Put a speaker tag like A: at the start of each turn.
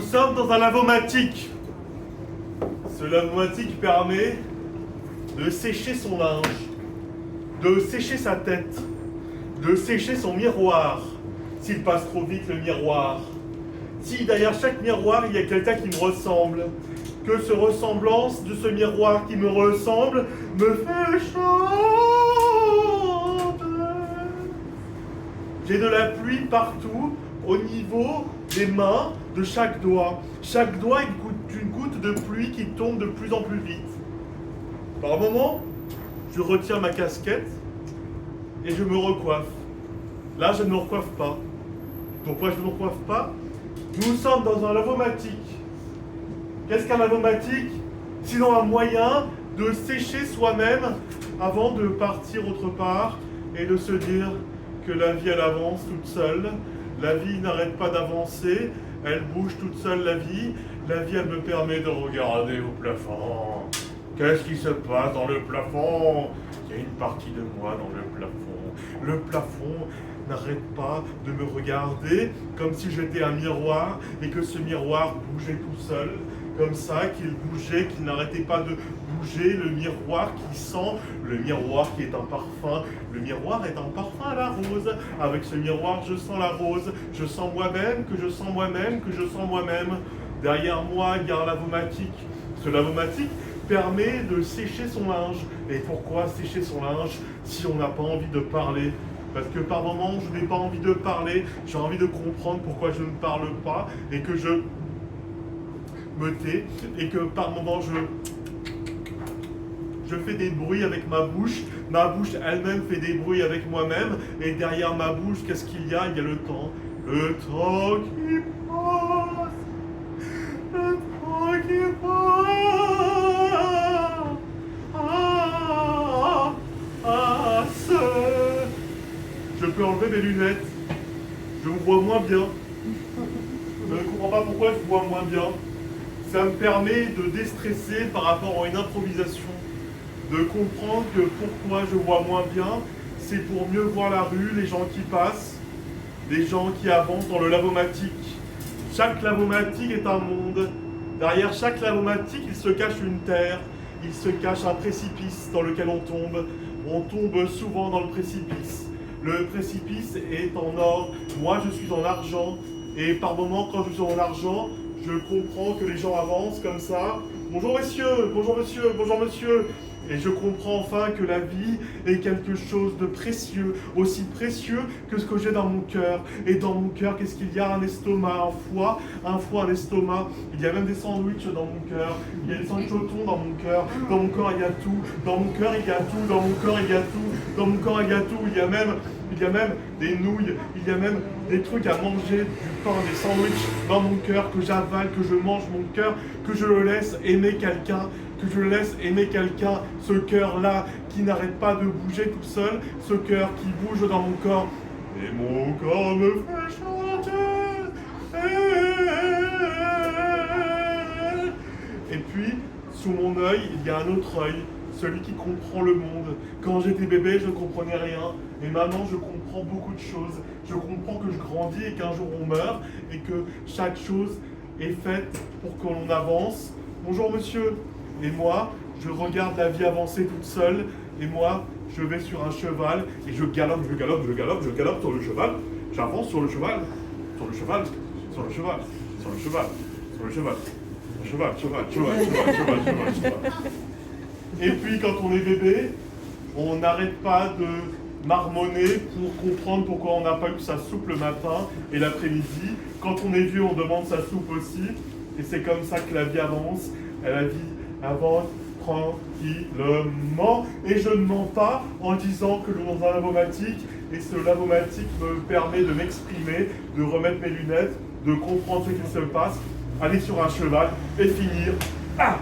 A: sommes dans un lavomatique. Ce lavomatique permet de sécher son linge, de sécher sa tête, de sécher son miroir, s'il passe trop vite le miroir. Si derrière chaque miroir, il y a quelqu'un qui me ressemble, que ce ressemblance de ce miroir qui me ressemble me fait chanter. J'ai de la pluie partout, au niveau des mains de chaque doigt. Chaque doigt est une goutte de pluie qui tombe de plus en plus vite. Par moment, je retire ma casquette et je me recoiffe. Là, je ne me recoiffe pas. Pourquoi je ne me recoiffe pas? Nous sommes dans un lavomatique. Qu'est-ce qu'un lavomatique? Sinon un moyen de sécher soi-même avant de partir autre part et de se dire que la vie, elle avance toute seule. La vie n'arrête pas d'avancer, elle bouge toute seule la vie. La vie, elle me permet de regarder au plafond. Qu'est-ce qui se passe dans le plafond? Il y a une partie de moi dans le plafond. Le plafond n'arrête pas de me regarder comme si j'étais un miroir et que ce miroir bougeait tout seul. Comme ça, qu'il bougeait, qu'il n'arrêtait pas de bouger, le miroir qui sent, le miroir qui est un parfum. Le miroir est un parfum à la rose. Avec ce miroir, je sens la rose. Je sens moi-même, que je sens moi-même, que je sens moi-même. Derrière moi, il y a un lavomatique. Ce lavomatique permet de sécher son linge. Et pourquoi sécher son linge si on n'a pas envie de parler? Parce que par moments, je n'ai pas envie de parler, j'ai envie de comprendre pourquoi je ne parle pas et que je me tais et que par moments, je fais des bruits avec ma bouche elle-même fait des bruits avec moi-même et derrière ma bouche, qu'est-ce qu'il y a? Il y a le temps qui passe, le temps qui passe. Je peux enlever mes lunettes. Je me vois moins bien. Je ne comprends pas pourquoi je vois moins bien. Ça me permet de déstresser par rapport à une improvisation. De comprendre que pourquoi je vois moins bien, c'est pour mieux voir la rue, les gens qui passent, les gens qui avancent dans le lavomatique. Chaque lavomatique est un monde. Derrière chaque lavomatique, il se cache une terre. Il se cache un précipice dans lequel on tombe. On tombe souvent dans le précipice. Le précipice est en or, moi je suis en argent, et par moments quand je suis en argent, je comprends que les gens avancent comme ça. Bonjour messieurs, bonjour monsieur, bonjour monsieur. Et je comprends enfin que la vie est quelque chose de précieux, aussi précieux que ce que j'ai dans mon cœur. Et dans mon cœur, qu'est-ce qu'il y a? Un estomac, un foie, un estomac. Il y a même des sandwichs dans mon cœur. Il y a des sandwichs au thon dans mon cœur. Dans mon corps, il y a tout. Dans mon cœur, il y a tout. Dans mon corps, il y a tout. Dans mon corps, il y a tout. Il y a même des nouilles. Il y a même des trucs à manger, du pain, des sandwichs dans mon cœur que j'avale, que je mange mon cœur, que je le laisse aimer quelqu'un. Que je laisse aimer quelqu'un, ce cœur-là qui n'arrête pas de bouger tout seul, ce cœur qui bouge dans mon corps. Et mon corps me fait chanter. Et puis, sous mon œil, il y a un autre œil, celui qui comprend le monde. Quand j'étais bébé, je ne comprenais rien. Mais maintenant, je comprends beaucoup de choses. Je comprends que je grandis et qu'un jour on meurt et que chaque chose est faite pour que l'on avance. Bonjour monsieur. Et moi, je regarde la vie avancer toute seule. Et moi, je vais sur un cheval et je galope sur le cheval. J'avance sur le cheval, sur le cheval, sur le cheval, sur le cheval, sur le cheval. Cheval. Et puis, quand on est bébé, on n'arrête pas de marmonner pour comprendre pourquoi on n'a pas eu sa soupe le matin et l'après-midi. Quand on est vieux, on demande sa soupe aussi. Et c'est comme ça que la vie avance. La vie avance tranquillement. Et je ne mens pas en disant que nous sommes dans un lavomatique. Et ce lavomatique me permet de m'exprimer, de remettre mes lunettes, de comprendre ce qui se passe, aller sur un cheval et finir. Ah